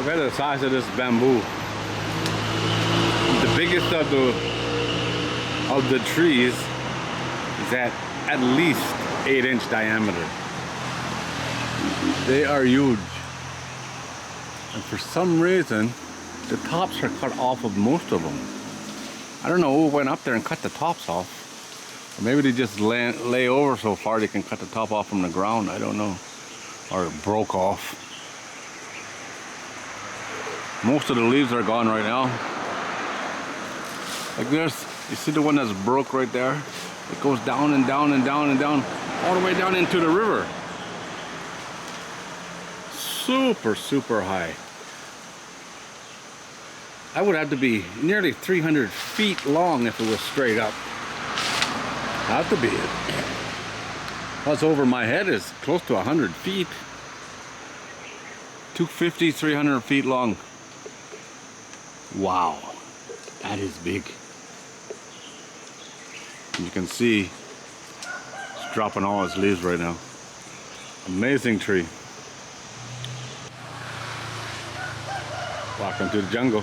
Look at the size of this bamboo. The biggest of the trees is at least 8-inch diameter. They are huge. And for some reason, the tops are cut off of most of them. I don't know who went up there and cut the tops off. Or maybe they just lay over so far they can cut the top off from the ground. I don't know. Or it broke off. Most of the leaves are gone right now. Like this, you see the one that's broke right there? It goes down and down and down and down, all the way down into the river. Super, super high. I would have to be nearly 300 feet long if it was straight up. Have to be it. Plus over my head is close to 100 feet. 250, 300 feet long. Wow, that is big. You can see it's dropping all its leaves right now. Amazing tree. Walking through the jungle.